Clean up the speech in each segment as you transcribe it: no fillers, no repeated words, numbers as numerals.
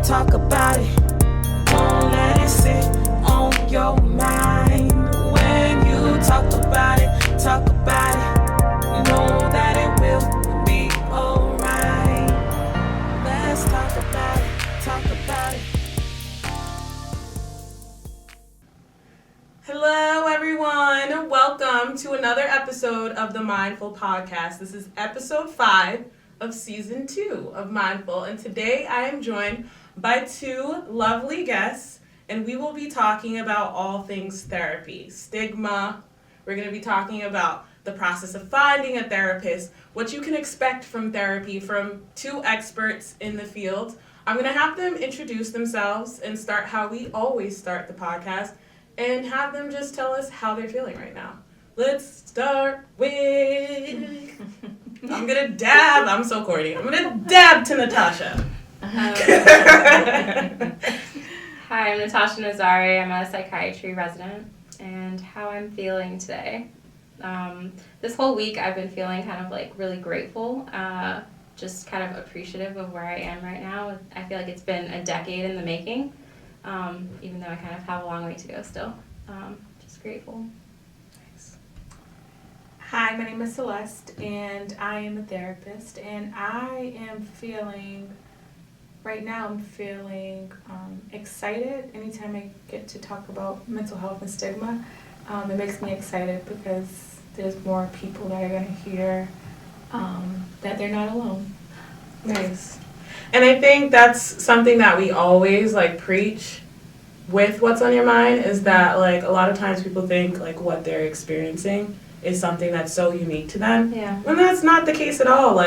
talk about it. Won't let it sit on your mind. When you talk about it, know that it will be alright. Let's talk about it, Hello everyone, welcome to another episode of the Mindful Podcast. This is episode 5 of season 2 of Mindful, and today I am joined by 2 lovely guests, and we will be talking about all things therapy, stigma. We're going to be talking about the process of finding a therapist, what you can expect from therapy from 2 experts in the field. I'm going to have them introduce themselves and start how we always start the podcast, and have them just tell us how they're feeling right now. Let's start with... I'm going to dab. I'm so corny. I'm going to dab to Natasha. Hi, I'm Natasha Nazari. I'm a psychiatry resident. And how I'm feeling today. This whole week I've been feeling kind of like really grateful, just kind of appreciative of where I am right now. I feel like it's been a decade in the making, even though I kind of have a long way to go still. Just grateful. Hi, my name is Celeste, and I am a therapist, and I am feeling, right now I'm feeling excited anytime I get to talk about mental health and stigma. It makes me excited because there's more people that are going to hear that they're not alone. Nice. And I think that's something that we always preach with What's on Your Mind, is that a lot of times people think what they're experiencing is something that's so unique to them. Yeah. And that's not the case at all.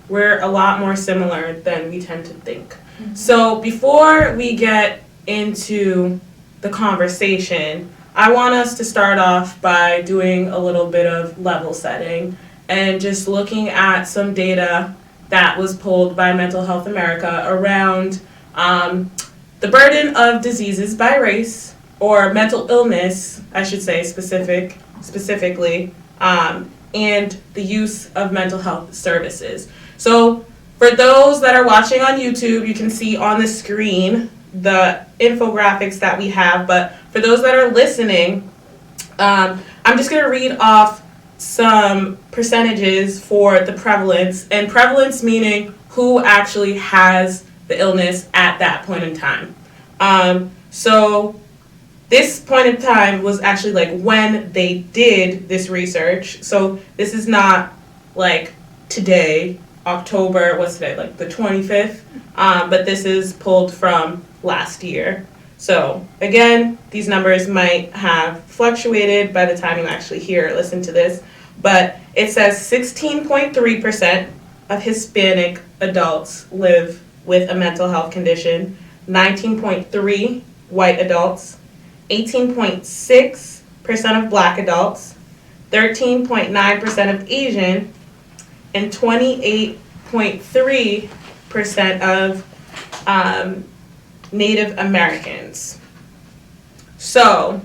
We're a lot more similar than we tend to think. Mm-hmm. So before we get into the conversation, I want us to start off by doing a little bit of level setting and just looking at some data that was pulled by Mental Health America around the burden of diseases by race, or mental illness, I should say specifically, and the use of mental health services. So for those that are watching on YouTube, you can see on the screen the infographics that we have, but for those that are listening, I'm just going to read off some percentages for the prevalence, and prevalence meaning who actually has the illness at that point in time. So this point in time was actually when they did this research. So this is not today, October, what's today, the 25th, but this is pulled from last year. So again, these numbers might have fluctuated by the time you actually hear or listen to this, but it says 16.3% of Hispanic adults live with a mental health condition, 19.3% white adults, 18.6% of black adults, 13.9% of Asian, and 28.3% of Native Americans. So,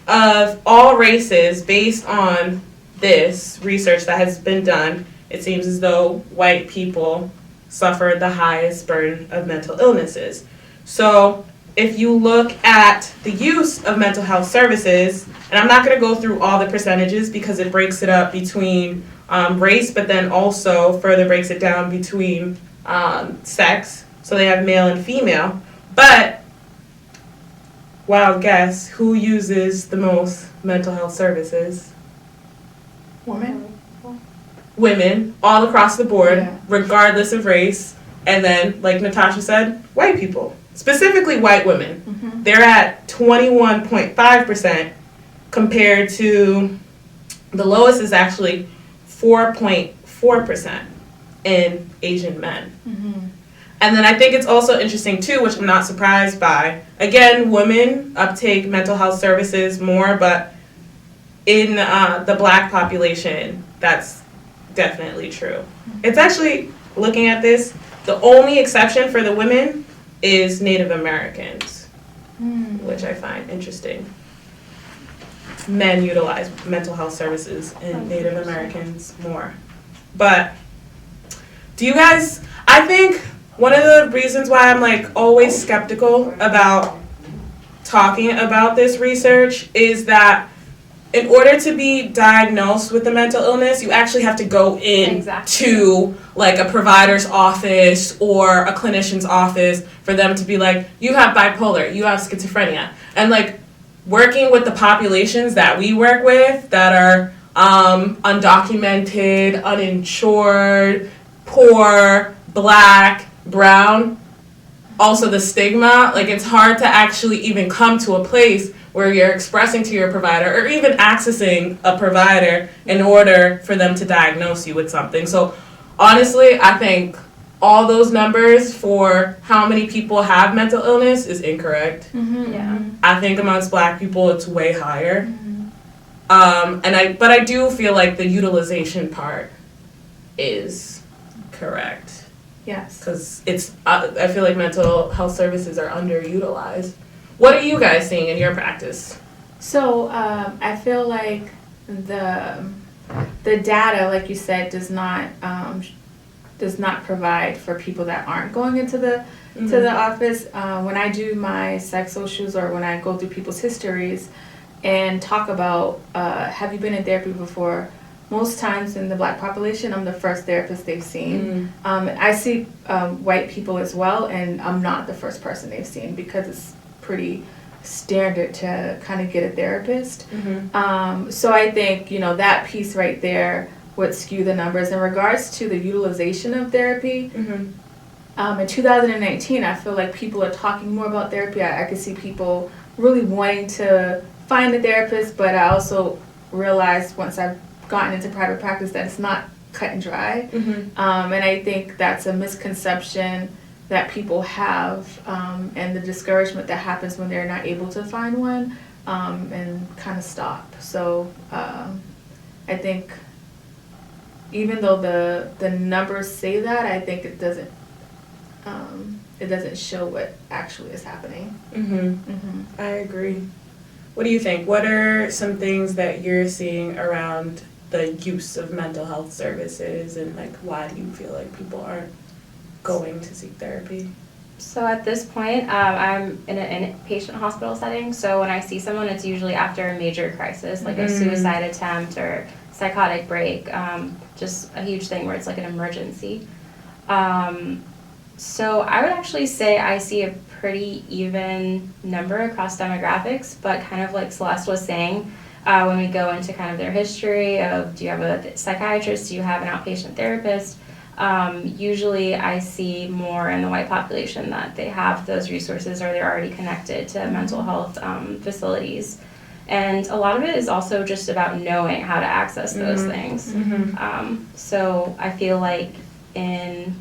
of all races, based on this research that has been done, it seems as though white people suffer the highest burden of mental illnesses. So, if you look at the use of mental health services, and I'm not going to go through all the percentages because it breaks it up between race, but then also further breaks it down between sex. So they have male and female. But, wild guess, who uses the most mental health services? Women? Women, all across the board, Yeah. regardless of race. And then, like Natasha said, white people. Specifically white women. Mm-hmm. They're at 21.5% compared to the lowest is actually 4.4% in Asian men. Mm-hmm. And then I think it's also interesting too, which I'm not surprised by. Again, women uptake mental health services more, but in the black population, that's definitely true. Mm-hmm. It's actually, looking at this, the only exception for the women is Native Americans, which I find interesting. Men utilize mental health services and Native Americans more. But do you guys, I think one of the reasons why I'm like always skeptical about talking about this research is that in order to be diagnosed with a mental illness, you actually have to go in Exactly. to like a provider's office or a clinician's office for them to be like, you have bipolar, you have schizophrenia. And like working with the populations that we work with that are undocumented, uninsured, poor, black, brown, also the stigma, like it's hard to actually even come to a place where you're expressing to your provider or even accessing a provider in order for them to diagnose you with something. So honestly, I think all those numbers for how many people have mental illness is incorrect. Yeah. I think amongst black people it's way higher. Mm-hmm. But I do feel like the utilization part is correct. Yes. Because I feel like mental health services are underutilized. What are you guys seeing in your practice? So I feel like the data, like you said, does not provide for people that aren't going into the to the office. When I do my psych socials or when I go through people's histories and talk about have you been in therapy before, most times in the black population, I'm the first therapist they've seen. I see white people as well, and I'm not the first person they've seen because it's pretty standard to kind of get a therapist. So I think, that piece right there would skew the numbers. In regards to the utilization of therapy, in 2019, I feel like people are talking more about therapy. I could see people really wanting to find a therapist, but I also realized once I've gotten into private practice that it's not cut and dry. And I think that's a misconception that people have, and the discouragement that happens when they're not able to find one, and kind of stop. So I think even though the numbers say that, I think it doesn't show what actually is happening. I agree. What do you think? What are some things that you're seeing around the use of mental health services, and like why do you feel like people aren't going to seek therapy? So at this point, I'm in an inpatient hospital setting. So when I see someone, it's usually after a major crisis, like a suicide attempt or psychotic break, just a huge thing where it's like an emergency. So I would actually say I see a pretty even number across demographics, but kind of like Celeste was saying, when we go into kind of their history of, do you have a psychiatrist, do you have an outpatient therapist, usually I see more in the white population that they have those resources or they're already connected to mental health facilities. And a lot of it is also just about knowing how to access those things. So I feel like in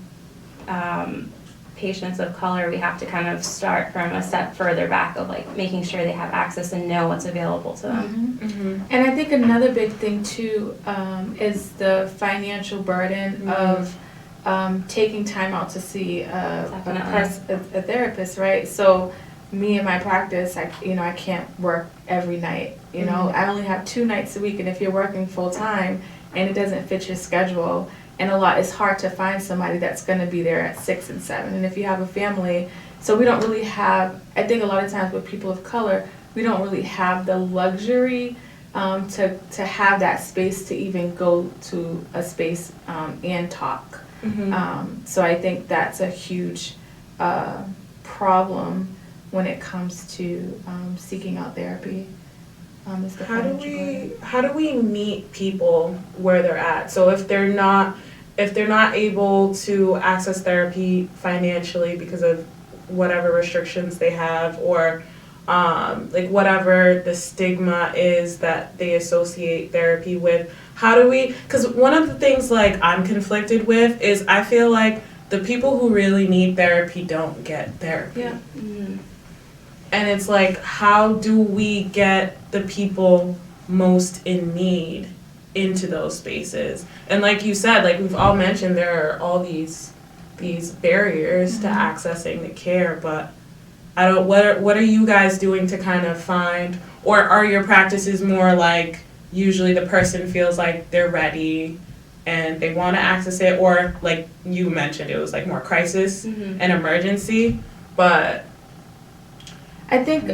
patients of color, we have to kind of start from a step further back of like making sure they have access and know what's available to them. And I think another big thing too is the financial burden of taking time out to see a therapist, right? So me and my practice, I can't work every night. I only have 2 nights a week, and if you're working full time and it doesn't fit your schedule, and it's hard to find somebody that's going to be there at 6 and 7. And if you have a family, so we don't really have, I think a lot of times with people of color, we don't really have the luxury to have that space to even go to a space and talk. So I think that's a huge problem when it comes to seeking out therapy. How do we meet people where they're at? So if they're not able to access therapy financially because of whatever restrictions they have, or like whatever the stigma is that they associate therapy with, how do we, because one of the things like I'm conflicted with is I feel like the people who really need therapy don't get therapy. And it's like, how do we get the people most in need into those spaces? And like you said, like we've all mentioned, there are all these barriers to accessing the care, but what are you guys doing to kind of find, or are your practices more like usually the person feels like they're ready and they want to access it, or like you mentioned, it was like more crisis and emergency, but I think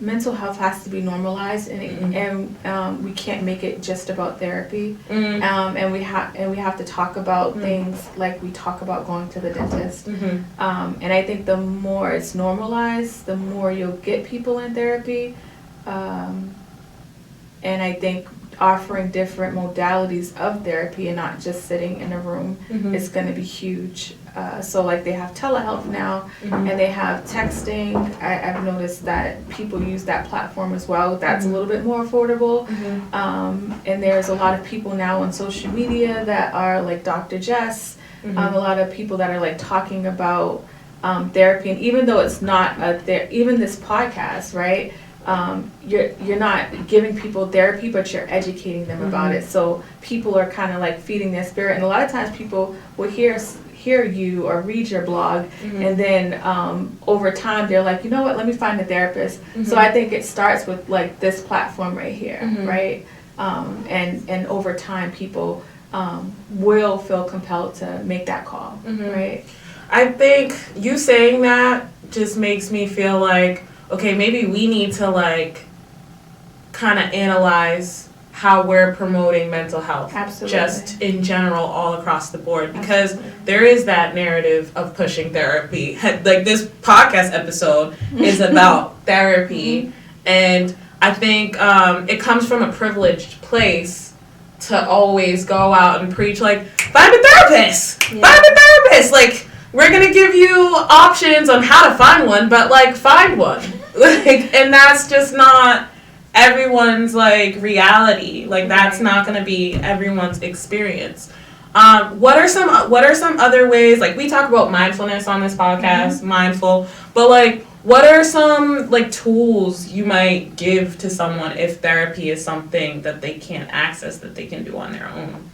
mental health has to be normalized, and we can't make it just about therapy. And we have to talk about things like we talk about going to the dentist. And I think the more it's normalized, the more you'll get people in therapy. And I think offering different modalities of therapy and not just sitting in a room is going to be huge. So like they have telehealth now, and they have texting. I've noticed that people use that platform as well. That's a little bit more affordable. And there's a lot of people now on social media that are like Dr. Jess, a lot of people that are like talking about therapy. And even though it's not even this podcast, right? You're not giving people therapy, but you're educating them about it. So people are kind of like feeding their spirit, and a lot of times people will hear you or read your blog, and then over time they're like, you know what, let me find a therapist. So I think it starts with like this platform right here, right? And over time people will feel compelled to make that call, right? I think you saying that just makes me feel like, okay, maybe we need to like kind of analyze how we're promoting mental health. Absolutely. Just in general all across the board, because there is that narrative of pushing therapy. Like this podcast episode is about therapy, and I think it comes from a privileged place to always go out and preach like, find a therapist, find a therapist. Like, we're gonna give you options on how to find one, but like find one. Like, and that's just not everyone's like reality. Like that's not gonna be everyone's experience. What are some other ways, like we talk about mindfulness on this podcast, mindful, but like what are some like tools you might give to someone if therapy is something that they can't access, that they can do on their own?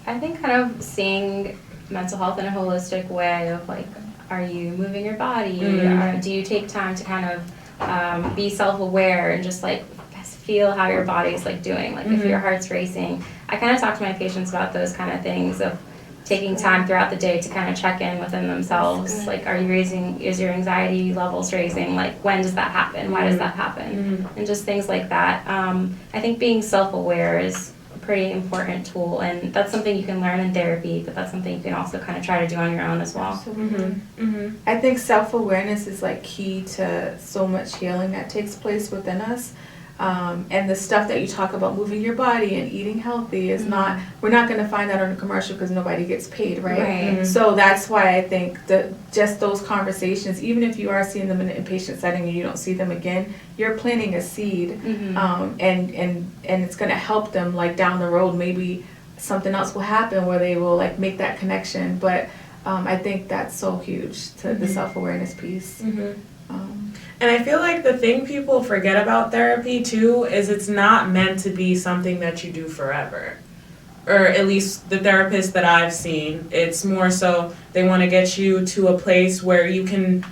I think kind of seeing mental health in a holistic way of like, are you moving your body? Or do you take time to kind of be self-aware and just like feel how your body's like doing? Like if your heart's racing, I kind of talk to my patients about those kind of things of taking time throughout the day to kind of check in within themselves. Like, is your anxiety levels raising? Like, when does that happen? Why does that happen? And just things like that. I think being self-aware is pretty important tool, and that's something you can learn in therapy, but that's something you can also kind of try to do on your own as well. I think self-awareness is like key to so much healing that takes place within us, and the stuff that you talk about, moving your body and eating healthy, is not, we're not going to find that on a commercial because nobody gets paid, right? So that's why I think that just those conversations, even if you are seeing them in an inpatient setting and you don't see them again, you're planting a seed, and it's going to help them like down the road. Maybe something else will happen where they will like make that connection. But I think that's so huge to the self-awareness piece. And I feel like the thing people forget about therapy too is it's not meant to be something that you do forever. Or at least the therapists that I've seen, it's more so they want to get you to a place where you can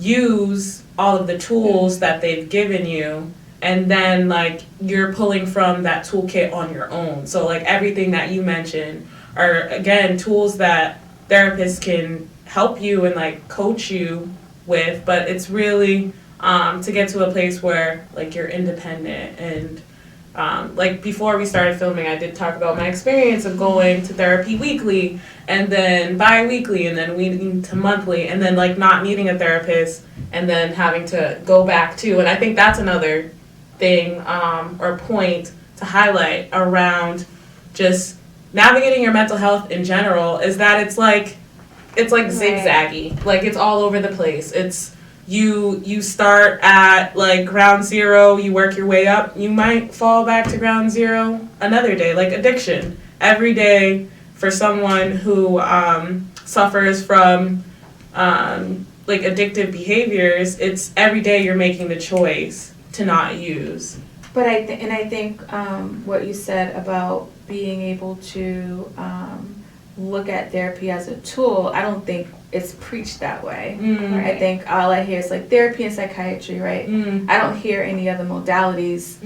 use all of the tools that they've given you, and then like you're pulling from that toolkit on your own. So like everything that you mentioned are again tools that therapists can help you and like coach you with, but it's really to get to a place where like you're independent. And like before we started filming, I did talk about my experience of going to therapy weekly and then bi-weekly and then weekly to monthly, and then like not needing a therapist and then having to go back to. And I think that's another thing or point to highlight around just navigating your mental health in general, is that it's like zigzaggy, like it's all over the place. It's you start at like ground zero, you work your way up, you might fall back to ground zero another day. Like addiction, every day for someone who suffers from like addictive behaviors, it's every day you're making the choice to not use. But I think what you said about being able to look at therapy as a tool, I don't think it's preached that way. Right. I think all I hear is like therapy and psychiatry, right? I don't hear any other modalities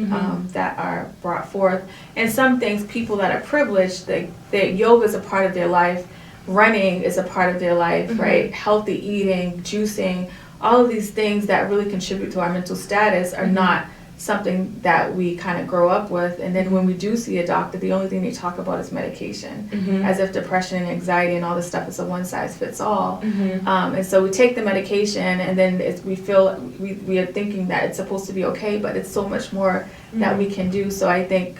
that are brought forth. And some things, people that are privileged, that yoga is a part of their life, running is a part of their life, right? Healthy eating, juicing, all of these things that really contribute to our mental status are not something that we kind of grow up with. And then when we do see a doctor, the only thing they talk about is medication, as if depression and anxiety and all this stuff is a one size fits all. And so we take the medication, and then we feel we are thinking that it's supposed to be okay, but it's so much more that we can do. So I think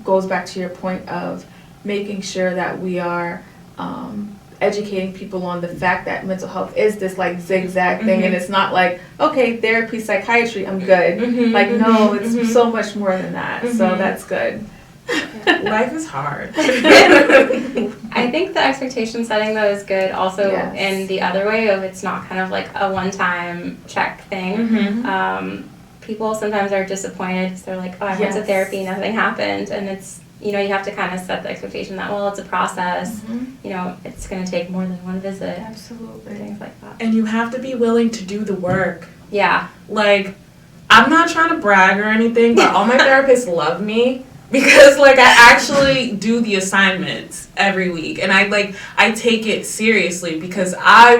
goes back to your point of making sure that we are educating people on the fact that mental health is this like zigzag thing, and it's not like, okay, therapy, psychiatry, I'm good. Like, no, it's so much more than that. So that's good. Life is hard. I think the expectation setting though is good also in the other way of it's not kind of like a one-time check thing. People sometimes are disappointed because they're like, oh, I went to therapy, nothing happened, and it's, you know, you have to kind of set the expectation that, well, it's a process, you know, it's going to take more than one visit. Absolutely. Things like that. And you have to be willing to do the work. Yeah. Like, I'm not trying to brag or anything, but all my therapists love me because, like, I actually do the assignments every week. And I take it seriously because I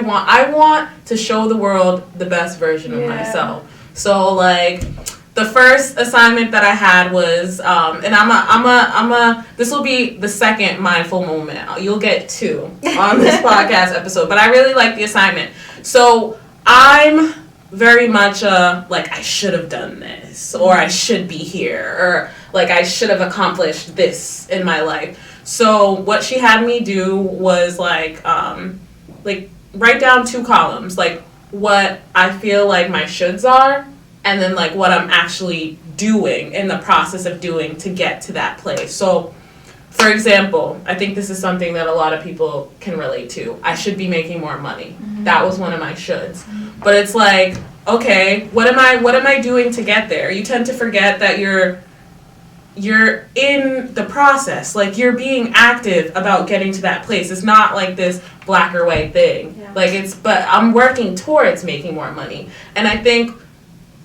want to show the world the best version of myself. So, like, the first assignment that I had was, and this will be the second mindful moment. You'll get 2 on this podcast episode, but I really like the assignment. So I'm very much like, I should have done this, or I should be here, or like I should have accomplished this in my life. So what she had me do was like write down 2 columns, like what I feel like my shoulds are, and then like what I'm actually doing in the process of doing to get to that place. So, for example, I think this is something that a lot of people can relate to. I should be making more money. That was one of my shoulds. But it's like, okay, what am I doing to get there? You tend to forget that you're in the process. Like, you're being active about getting to that place. It's not like this black or white thing. But I'm working towards making more money. And I think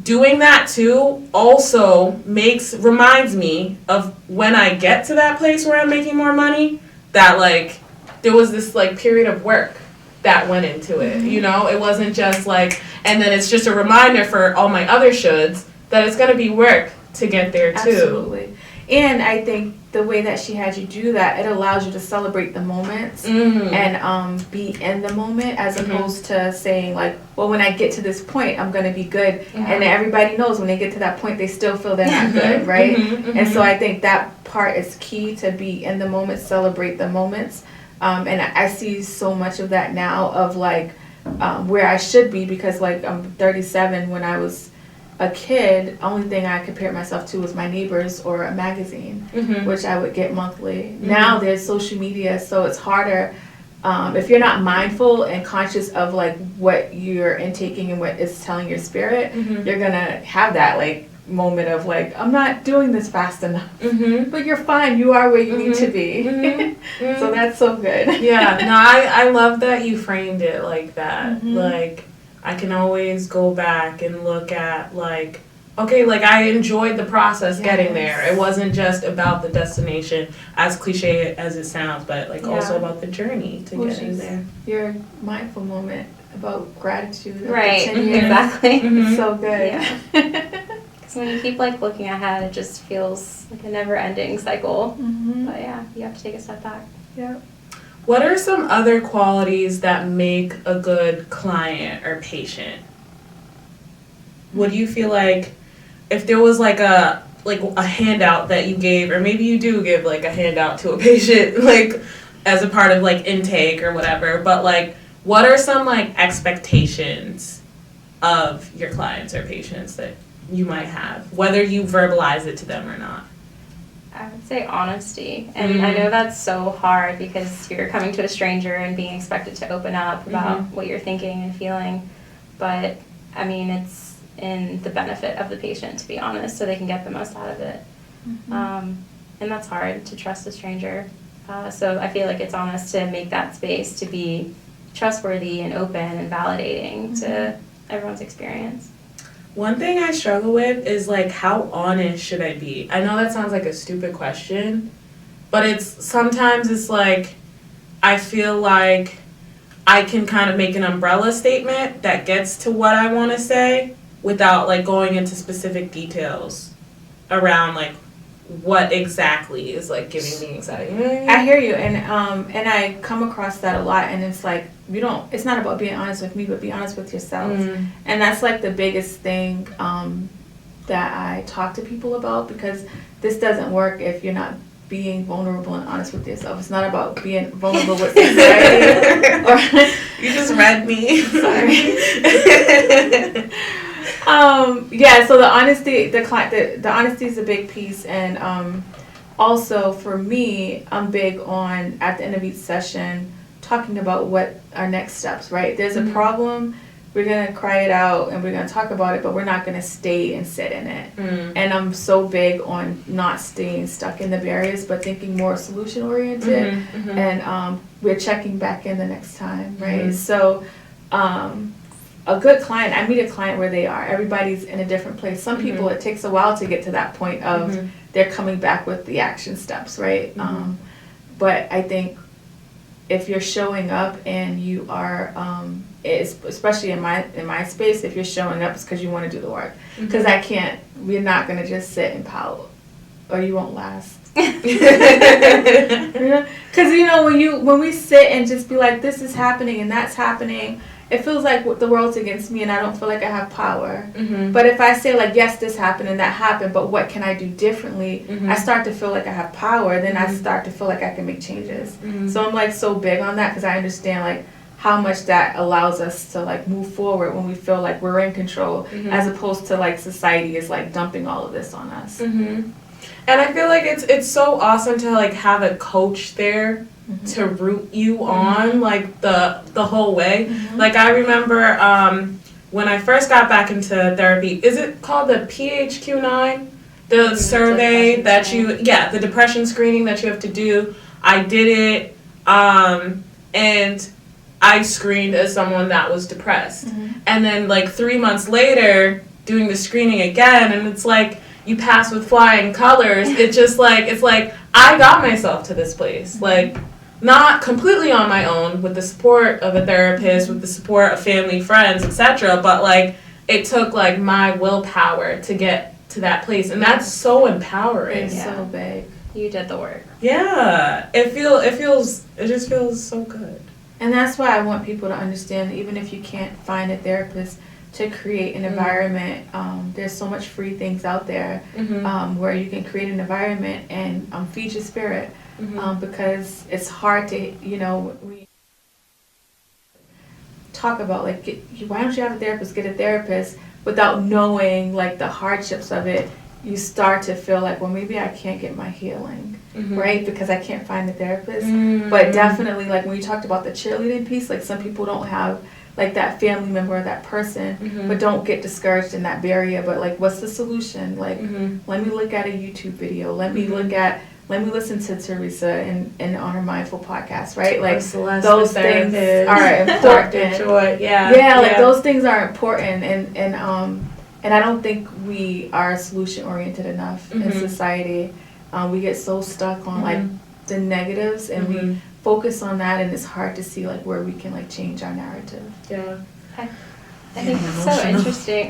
doing that too also reminds me of when I get to that place where I'm making more money, that like there was this like period of work that went into it. You know, it wasn't just like, and then it's just a reminder for all my other shoulds that it's gonna be work to get there too. Absolutely. And I think the way that she had you do that, it allows you to celebrate the moments and be in the moment, as opposed to saying like, well, when I get to this point, I'm going to be good. And everybody knows when they get to that point, they still feel they're not good, right? And so I think that part is key, to be in the moment, celebrate the moments. And I see so much of that now of like where I should be, because like I'm 37. When I was a kid, only thing I compared myself to was my neighbors or a magazine, which I would get monthly. Now there's social media, so it's harder. If you're not mindful and conscious of like what you're intaking and what is telling your spirit, you're gonna have that like moment of like, I'm not doing this fast enough. But you're fine. You are where you need to be. So that's so good. Yeah. No, I love that you framed it like that. Like, I can always go back and look at like, okay, like I enjoyed the process getting there. It wasn't just about the destination, as cliche as it sounds, but like also about the journey to getting there. Your mindful moment about gratitude. Right, exactly. It's so good. Yeah. Because when you keep like looking ahead, it just feels like a never-ending cycle. But yeah, you have to take a step back. Yep. What are some other qualities that make a good client or patient? Would you feel like if there was like a handout that you gave, or maybe you do give like a handout to a patient, like as a part of like intake or whatever, but like what are some like expectations of your clients or patients that you might have, whether you verbalize it to them or not? I would say honesty. And I know that's so hard because you're coming to a stranger and being expected to open up about what you're thinking and feeling. But, I mean, it's in the benefit of the patient to be honest, so they can get the most out of it. And that's hard, to trust a stranger. So I feel like it's on us to make that space to be trustworthy and open and validating to everyone's experience. One thing I struggle with is like, how honest should I be? I know that sounds like a stupid question, but sometimes it's like, I feel like I can kind of make an umbrella statement that gets to what I want to say without like going into specific details around like what exactly is like giving me anxiety. I hear you, and I come across that a lot, and it's like it's not about being honest with me, but be honest with yourself. And that's like the biggest thing that I talk to people about, because this doesn't work if you're not being vulnerable and honest with yourself. It's not about being vulnerable with anxiety. You just read me. Sorry. So the honesty, the honesty is a big piece, and also for me, I'm big on at the end of each session talking about what our next steps. Right? There's a problem. We're gonna cry it out and we're gonna talk about it, but we're not gonna stay and sit in it. And I'm so big on not staying stuck in the barriers, but thinking more solution oriented. And we're checking back in the next time, right? So a good client, I meet a client where they are. Everybody's in a different place. Some people, it takes a while to get to that point of they're coming back with the action steps, right? But I think if you're showing up and you are, especially in my space, if you're showing up, it's because you want to do the work. Because we're not going to just sit and pout, or you won't last. Because when we sit and just be like, this is happening and that's happening, it feels like the world's against me and I don't feel like I have power. But if I say like, yes, this happened and that happened, but what can I do differently? I start to feel like I have power. Then I start to feel like I can make changes. So I'm like so big on that, because I understand like how much that allows us to like move forward when we feel like we're in control, as opposed to like society is like dumping all of this on us. And I feel like it's so awesome to like have a coach there to root you on like the whole way. Like I remember when I first got back into therapy, is it called the PHQ-9? The survey that the depression screening that you have to do. I did it, and I screened as someone that was depressed. And then like 3 months later, doing the screening again, and it's like, you pass with flying colors. It's just like, I got myself to this place. Like, not completely on my own, with the support of a therapist, with the support of family, friends, etc. But like, it took like my willpower to get to that place. And that's so empowering. It's so big. You did the work. Yeah. It just feels so good. And that's why I want people to understand, even if you can't find a therapist, to create an environment. There's so much free things out there where you can create an environment and feed your spirit, because it's hard to, we talk about like, why don't you have a therapist, get a therapist, without knowing like the hardships of it. You start to feel like, well, maybe I can't get my healing, right? Because I can't find a therapist. But definitely, like when you talked about the cheerleading piece, like some people don't have like that family member or that person, but don't get discouraged in that barrier. But like, what's the solution? Like, let me look at a YouTube video. Let me listen to Teresa and on her Mindful podcast, right? Like Celeste, those things are important. Like those things are important, and I don't think we are solution oriented enough in society. We get so stuck on like the negatives, and we focus on that, and it's hard to see like where we can like change our narrative. Yeah. I think it's so interesting.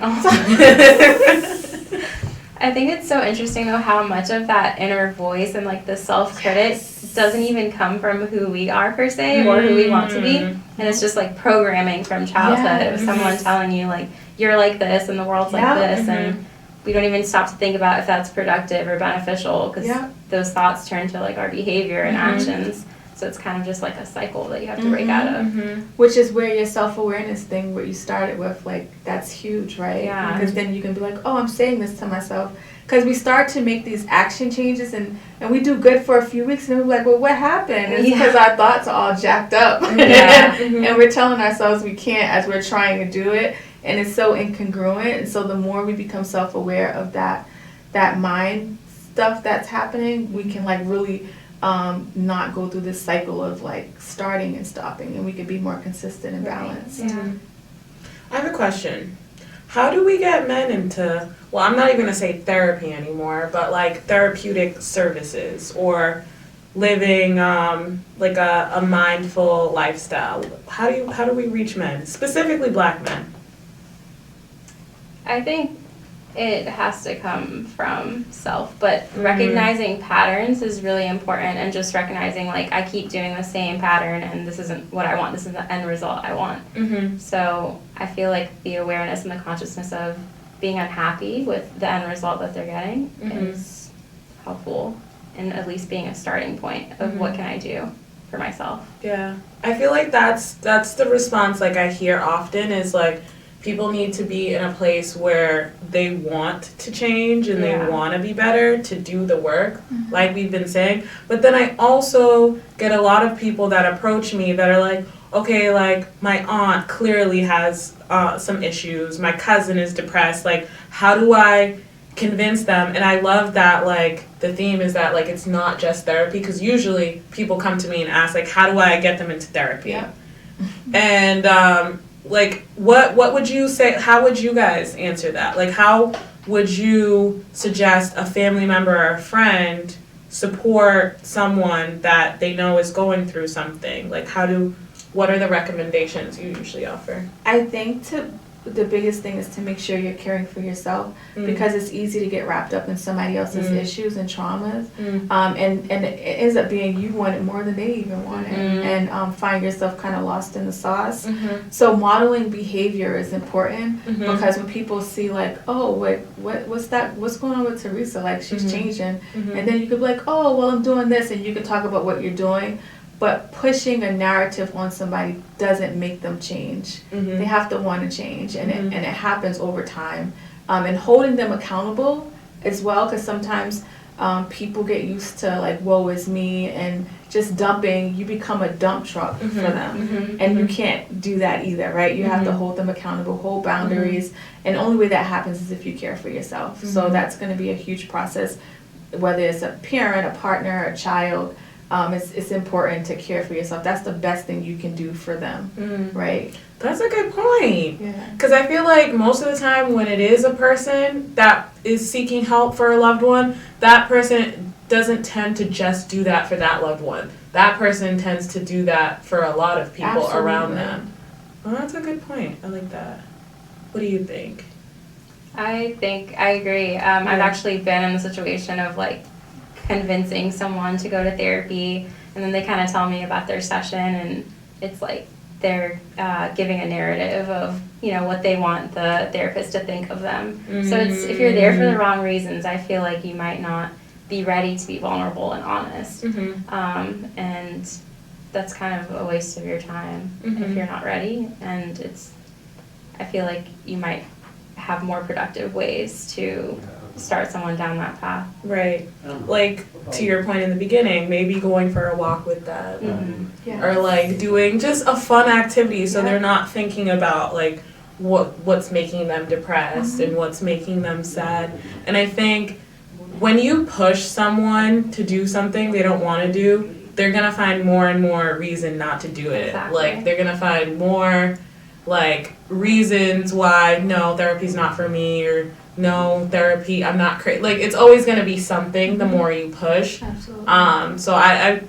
I think it's so interesting though how much of that inner voice and like the self-critic doesn't even come from who we are per se or who we want to be, and it's just like programming from childhood of someone telling you like, you're like this and the world's like this, and we don't even stop to think about if that's productive or beneficial, because those thoughts turn to like our behavior and actions. So it's kind of just like a cycle that you have to break out of. Which is where your self-awareness thing, what you started with, like that's huge, right? Yeah. Because then you can be like, oh, I'm saying this to myself. Because we start to make these action changes, and we do good for a few weeks, and we're like, well, what happened? It's because our thoughts are all jacked up. And we're telling ourselves we can't as we're trying to do it. And it's so incongruent. And so the more we become self-aware of that mind stuff that's happening, we can like really not go through this cycle of like starting and stopping, and we could be more consistent and balanced. Yeah. I have a question. How do we get men into, well, I'm not even gonna say therapy anymore, but like therapeutic services or living like a mindful lifestyle? How do we reach men, specifically Black men? I think it has to come from self, but recognizing patterns is really important, and just recognizing like I keep doing the same pattern and this isn't what I want, this is the end result I want. So I feel like the awareness and the consciousness of being unhappy with the end result that they're getting is helpful, and at least being a starting point of what can I do for myself. Yeah, I feel like that's the response like I hear often is like people need to be in a place where they want to change and they want to be better to do the work, like we've been saying. But then I also get a lot of people that approach me that are like, okay, like my aunt clearly has some issues, my cousin is depressed, like how do I convince them? And I love that like the theme is that like it's not just therapy, because usually people come to me and ask like how do I get them into therapy? And like what would you say, how would you guys answer that? Like how would you suggest a family member or a friend support someone that they know is going through something? Like what are the recommendations you usually offer? I think the biggest thing is to make sure you're caring for yourself, because it's easy to get wrapped up in somebody else's issues and traumas, and it ends up being you want it more than they even want it, and find yourself kind of lost in the sauce. So modeling behavior is important, because when people see like, oh, what's going on with Teresa, like she's changing, and then you could be like, oh, well, I'm doing this, and you could talk about what you're doing. But pushing a narrative on somebody doesn't make them change. They have to want to change, and it happens over time. And holding them accountable as well, because sometimes people get used to like, woe is me, and just dumping, you become a dump truck for them. And you can't do that either, right? You have to hold them accountable, hold boundaries, and the only way that happens is if you care for yourself. So that's going to be a huge process, whether it's a parent, a partner, a child. It's important to care for yourself. That's the best thing you can do for them, right? That's a good point. Yeah. Because I feel like most of the time when it is a person that is seeking help for a loved one, that person doesn't tend to just do that for that loved one. That person tends to do that for a lot of people around them. Well, that's a good point. I like that. What do you think? I think I agree. I've actually been in the situation of like convincing someone to go to therapy, and then they kind of tell me about their session, and it's like they're giving a narrative of what they want the therapist to think of them. So it's, if you're there for the wrong reasons, I feel like you might not be ready to be vulnerable and honest, and that's kind of a waste of your time if you're not ready. And I feel like you might have more productive ways to start someone down that path. Right. Like, to your point in the beginning, maybe going for a walk with them. Or like doing just a fun activity so they're not thinking about like what's making them depressed and what's making them sad. And I think when you push someone to do something they don't want to do, they're going to find more and more reason not to do it. Exactly. Like, they're going to find more like reasons why no, therapy's not for me, or no, therapy, I'm not crazy. Like, it's always going to be something the more you push. Absolutely. So I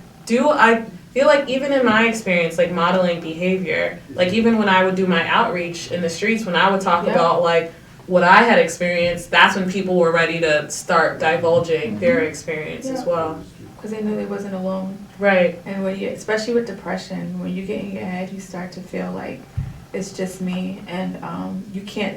feel like even in my experience, like modeling behavior, like even when I would do my outreach in the streets, when I would talk about like what I had experienced, that's when people were ready to start divulging their experience as well. Because they knew they wasn't alone. Right. And when especially with depression, when you get in your head, you start to feel like it's just me, and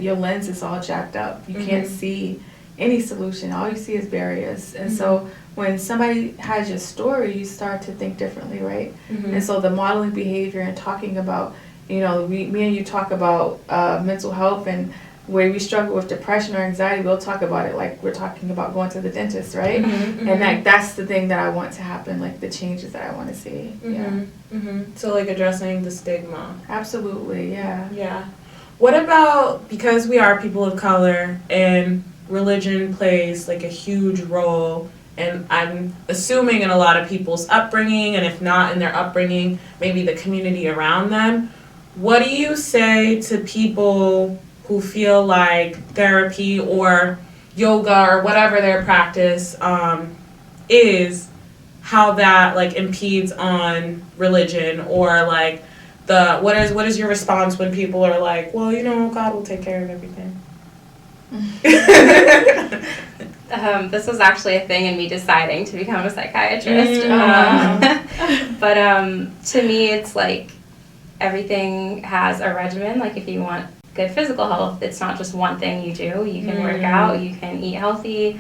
your lens is all jacked up. You can't see any solution. All you see is barriers. And so when somebody has your story, you start to think differently, right? And so the modeling behavior and talking about, me and you talk about mental health, and where we struggle with depression or anxiety, we'll talk about it like we're talking about going to the dentist, right? And like that's the thing that I want to happen, like the changes that I want to see. So like addressing the stigma. Absolutely, yeah. Yeah. What about, because we are people of color and religion plays like a huge role and I'm assuming in a lot of people's upbringing, and if not in their upbringing, maybe the community around them. What do you say to people who feel like therapy or yoga or whatever their practice is, how that like impedes on religion, or like what is your response when people are like, well, God will take care of everything? This was actually a thing in me deciding to become a psychiatrist. But to me, it's like everything has a regimen. Like if you want good physical health, it's not just one thing you do. You can work out, you can eat healthy,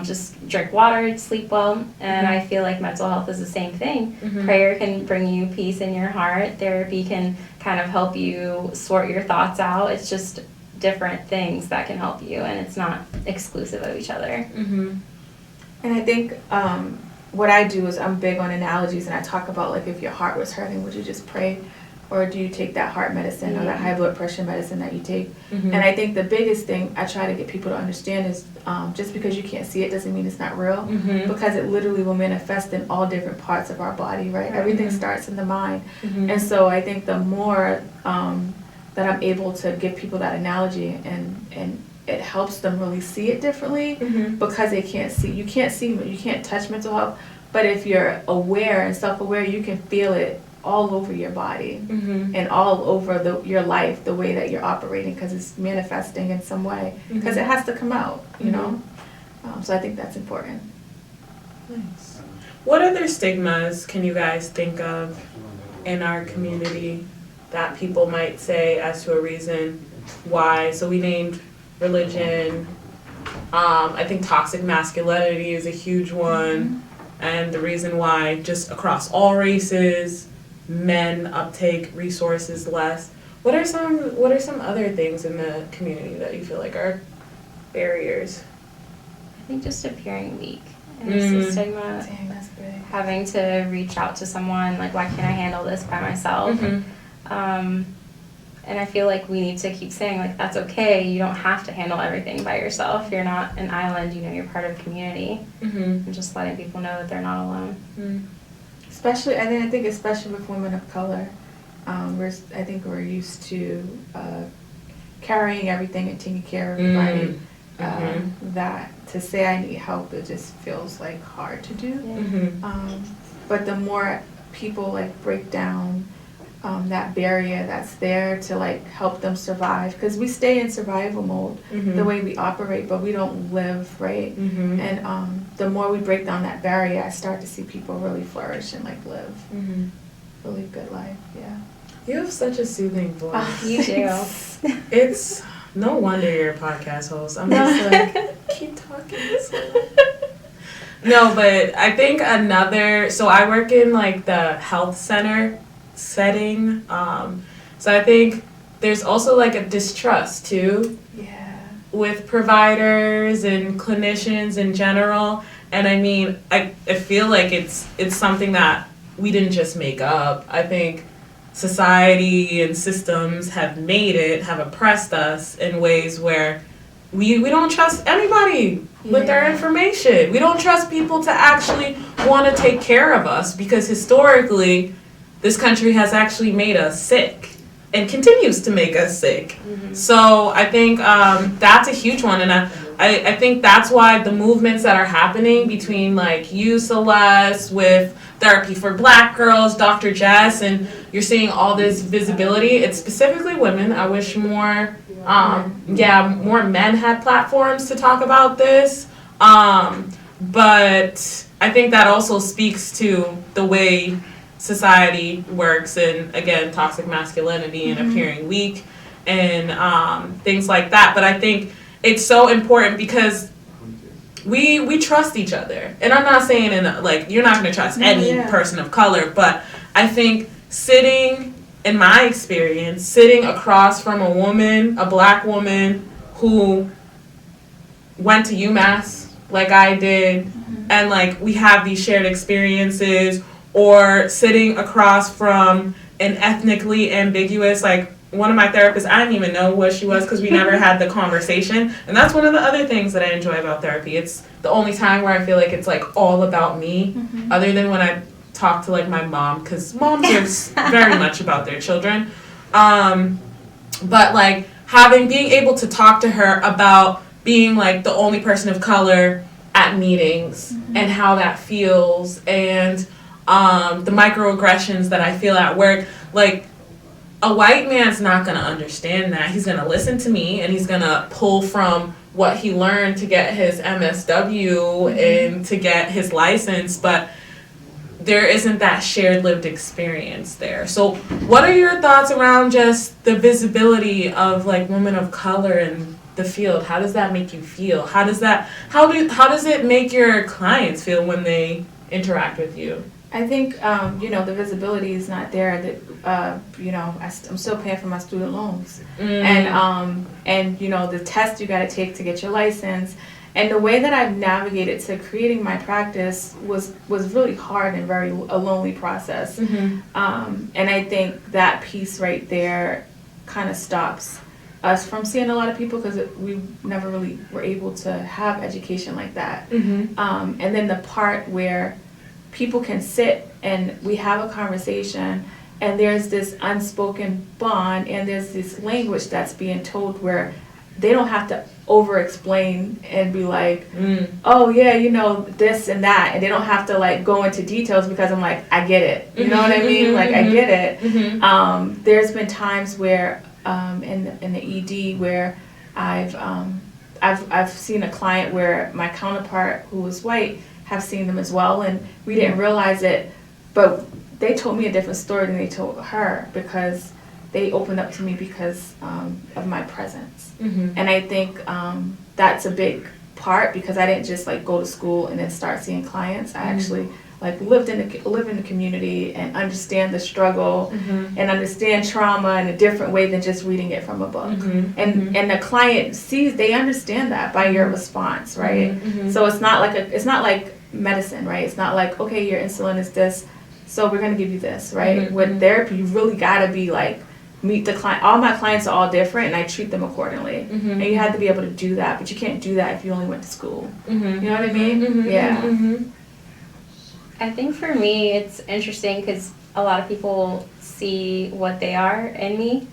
just drink water, sleep well. And I feel like mental health is the same thing. Prayer can bring you peace in your heart. Therapy can kind of help you sort your thoughts out. It's just different things that can help you, and it's not exclusive of each other. And I think what I do is I'm big on analogies, and I talk about like if your heart was hurting, would you just pray, or do you take that heart medicine or that high blood pressure medicine that you take? And I think the biggest thing I try to get people to understand is just because you can't see it doesn't mean it's not real, because it literally will manifest in all different parts of our body, right? Everything starts in the mind. And so I think the more that I'm able to give people that analogy, and it helps them really see it differently, because they can't see. You can't touch mental health, but if you're aware and self-aware, you can feel it all over your body and all over your life, the way that you're operating, because it's manifesting in some way, because it has to come out, you know? So I think that's important. Nice. What other stigmas can you guys think of in our community that people might say as to a reason why? So we named religion. I think toxic masculinity is a huge one, and the reason why just across all races, men uptake resources less. What are some other things in the community that you feel like are barriers? I think just appearing weak. And it's a stigma. Dang, that's big. Having to reach out to someone, like, why can't I handle this by myself? And I feel like we need to keep saying, like, that's okay. You don't have to handle everything by yourself. You're not an island. You're part of a community. And just letting people know that they're not alone. Especially, I think especially with women of color, I think we're used to carrying everything and taking care of everybody. That to say I need help, it just feels like hard to do. But the more people like break down that barrier that's there to like help them survive, because we stay in survival mode the way we operate, but we don't live, right? And the more we break down that barrier, I start to see people really flourish and like live really good life. You have such a soothing voice. You do. It's no wonder you're a podcast host. I'm just like, keep talking. No, but I think so I work in like the health center setting. So I think there's also like a distrust too. With providers and clinicians in general. And I mean, I feel like it's something that we didn't just make up. I think society and systems have oppressed us in ways where we don't trust anybody with their information. We don't trust people to actually want to take care of us, because historically this country has actually made us sick and continues to make us sick. So I think that's a huge one, and I think that's why the movements that are happening between like you, Celeste, with Therapy for Black Girls, Dr. Jess, and you're seeing all this visibility. It's specifically women. I wish more men had platforms to talk about this. But I think that also speaks to the way society works, and again, toxic masculinity and appearing weak and things like that. But I think it's so important because we trust each other. And I'm not saying you're not going to trust any person of color, but I think in my experience, sitting across from a Black woman who went to UMass like I did, and like we have these shared experiences, or sitting across from an ethnically ambiguous, like one of my therapists, I didn't even know what she was because we never had the conversation. And that's one of the other things that I enjoy about therapy. It's the only time where I feel like it's like all about me, other than when I talk to like my mom, because moms are very much about their children. But like being able to talk to her about being like the only person of color at meetings and how that feels, and the microaggressions that I feel at work, like a white man's not going to understand that. He's going to listen to me and he's going to pull from what he learned to get his MSW and to get his license, but there isn't that shared lived experience there. So what are your thoughts around just the visibility of like women of color in the field? How does that make you feel? How does it make your clients feel when they interact with you? I think, the visibility is not there. That, I'm still paying for my student loans. And the test you got to take to get your license. And the way that I've navigated to creating my practice was really hard and a lonely process. And I think that piece right there kind of stops us from seeing a lot of people because we never really were able to have education like that. And then the part where people can sit and we have a conversation and there's this unspoken bond and there's this language that's being told where they don't have to over explain and be like, oh yeah, this and that, and they don't have to like go into details because I'm like, I get it, you know what I mean, like I get it. There's been times where in the ED where I've seen a client where my counterpart who was white have seen them as well, and we didn't realize it, but they told me a different story than they told her because they opened up to me because of my presence. And I think that's a big part because I didn't just like go to school and then start seeing clients. I actually like live in the community and understand the struggle and understand trauma in a different way than just reading it from a book. And the client they understand that by your response, right? So it's not like medicine, right? It's not like, okay, your insulin is this, so we're gonna give you this, right? With therapy, you really gotta be like, meet the client. All my clients are all different and I treat them accordingly. And you have to be able to do that, but you can't do that if you only went to school. You know what I mean? Yeah. I think for me it's interesting because a lot of people see what they are in me.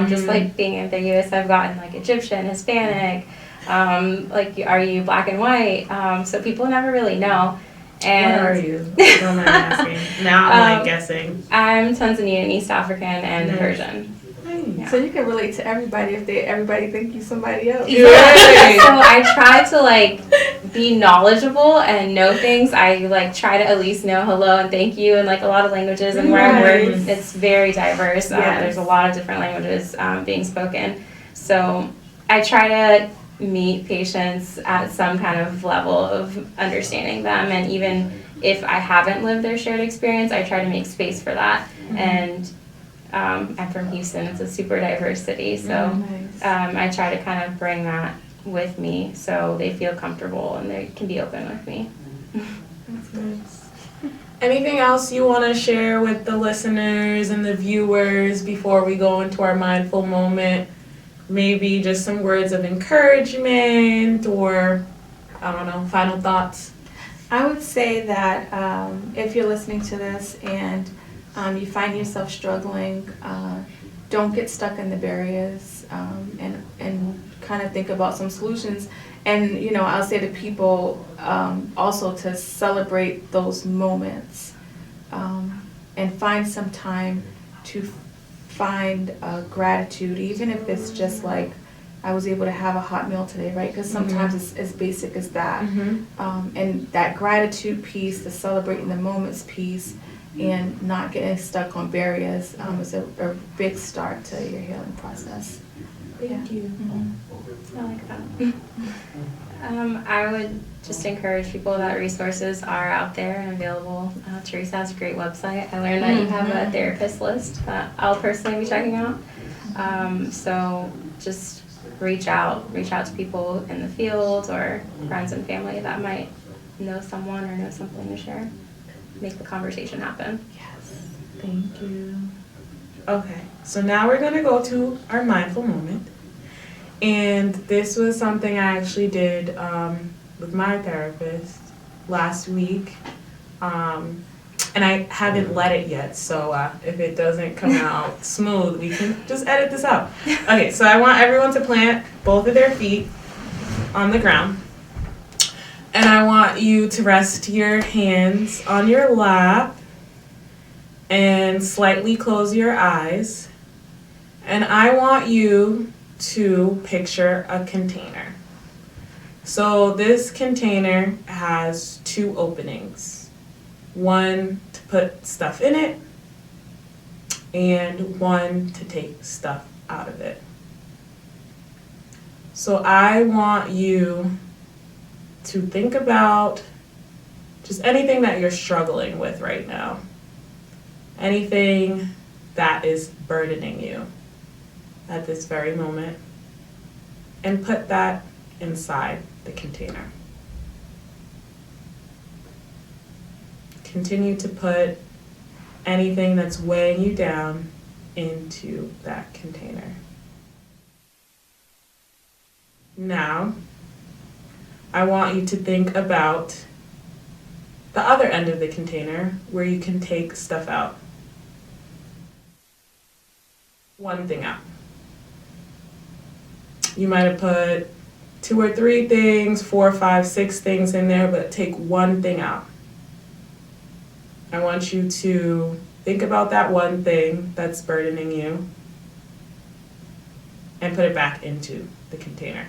Just like being ambiguous, I've gotten like Egyptian, Hispanic, like are you black and white? So people never really know. And what are you? Don't mind asking. Now I'm like guessing. I'm Tanzanian, East African, and Persian. So you can relate to everybody if everybody think you somebody else. Yeah. So I try to like be knowledgeable and know things. I like try to at least know hello and thank you and like a lot of languages. And where I work, it's very diverse. There's a lot of different languages being spoken. So I try to meet patients at some kind of level of understanding them, and even if I haven't lived their shared experience, I try to make space for that. And I'm from Houston. It's a super diverse city, so I try to kind of bring that with me so they feel comfortable and they can be open with me. That's nice. Anything else you want to share with the listeners and the viewers before we go into our mindful moment? Maybe just some words of encouragement or, I don't know, final thoughts? I would say that if you're listening to this and you find yourself struggling, don't get stuck in the barriers and kind of think about some solutions. And, I'll say to people also to celebrate those moments and find some time to find gratitude, even if it's just like, I was able to have a hot meal today, right? Because sometimes it's as basic as that. And that gratitude piece, the celebrating the moments piece, and not getting stuck on barriers is a big start to your healing process. Thank you. I like that. I would just encourage people that resources are out there and available. Teresa has a great website. I learned that you have a therapist list that I'll personally be checking out. So just reach out to people in the field or friends and family that might know someone or know something to share. Make the conversation happen. Yes. Thank you. Okay, so now we're gonna go to our mindful moment. And this was something I actually did with my therapist last week. And I haven't let it yet, so if it doesn't come out smooth, we can just edit this out. Okay, so I want everyone to plant both of their feet on the ground. And I want you to rest your hands on your lap and slightly close your eyes. And I want you to picture a container. So this container has two openings. One to put stuff in it and one to take stuff out of it. So I want you to think about just anything that you're struggling with right now. Anything that is burdening you at this very moment. And put that inside the container. Continue to put anything that's weighing you down into that container. Now, I want you to think about the other end of the container where you can take stuff out. One thing out. You might have put 2 or 3 things, 4, 5, 6 things in there, but take one thing out. I want you to think about that one thing that's burdening you and put it back into the container.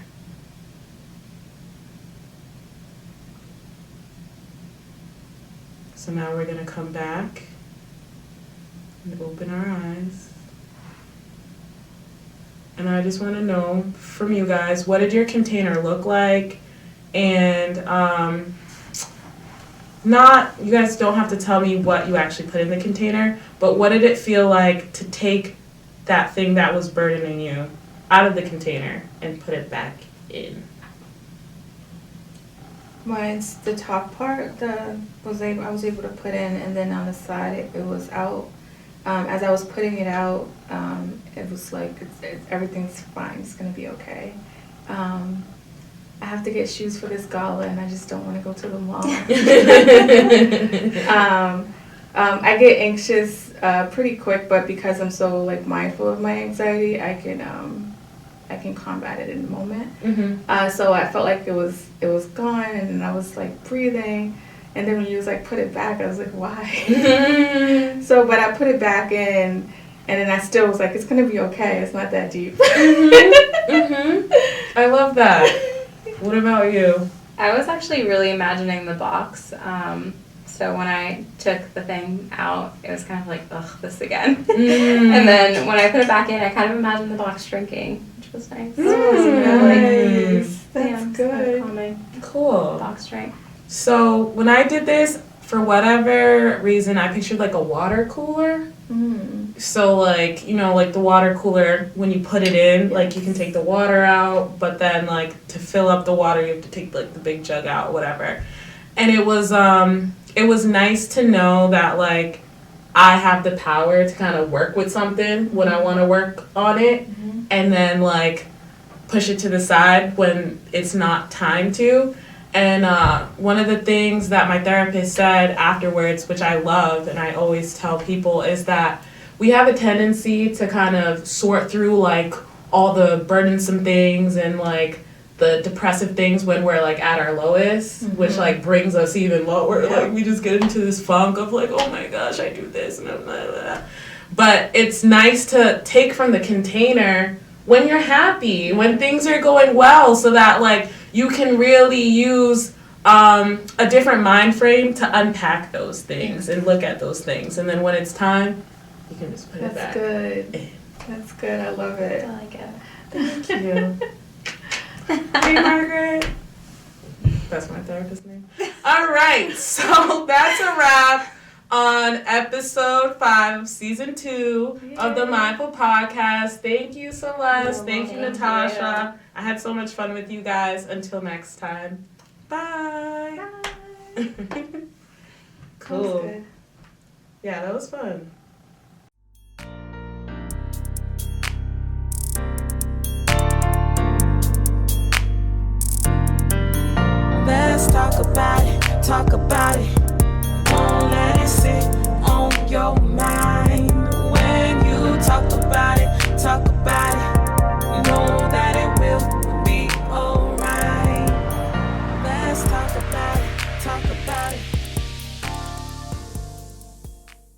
So now we're going to come back and open our eyes. And I just want to know from you guys, what did your container look like? And you guys don't have to tell me what you actually put in the container, but what did it feel like to take that thing that was burdening you out of the container and put it back in? Mine's the top part I was able to put in, and then on the side it was out. As I was putting it out, it was like everything's fine. It's gonna be okay. I have to get shoes for this gala, and I just don't want to go to the mall. I get anxious pretty quick, but because I'm so like mindful of my anxiety, I can combat it in the moment. Mm-hmm. So I felt like it was gone, and I was like breathing. And then when you was like put it back, I was like, why? So, but I put it back in, and then I still was like, it's gonna be okay. It's not that deep. I love that. What about you? I was actually really imagining the box. So when I took the thing out, it was kind of like, ugh, this again. And then when I put it back in, I kind of imagined the box shrinking, which was nice. Nice. That's yeah, good. Kind of Cool. box shrink. So when I did this, for whatever reason, I pictured like a water cooler. So like, like the water cooler, when you put it in, like you can take the water out, but then like to fill up the water, you have to take like the big jug out, whatever. And it was nice to know that like I have the power to kind of work with something when I want to work on it, and then like push it to the side when it's not time to. And one of the things that my therapist said afterwards, which I love and I always tell people, is that we have a tendency to kind of sort through like all the burdensome things and like the depressive things when we're like at our lowest, which like brings us even lower. Yeah. Like we just get into this funk of like, oh my gosh, I do this and blah, blah, blah. But it's nice to take from the container when you're happy, when things are going well, so that like you can really use a different mind frame to unpack those things and look at those things. And then when it's time, you can just put it back. That's good. That's good. I love it. I like it. Thank you. Hey, Margaret. That's my therapist's name. All right, so that's a wrap on episode 5 of season 2 of the Mindful Podcast. Thank you, Celeste. Thank you, Natasha. I had so much fun with you guys. Until next time. Bye. Bye. Cool. That was good. Yeah, that was fun. talk about it. Won't let it sit.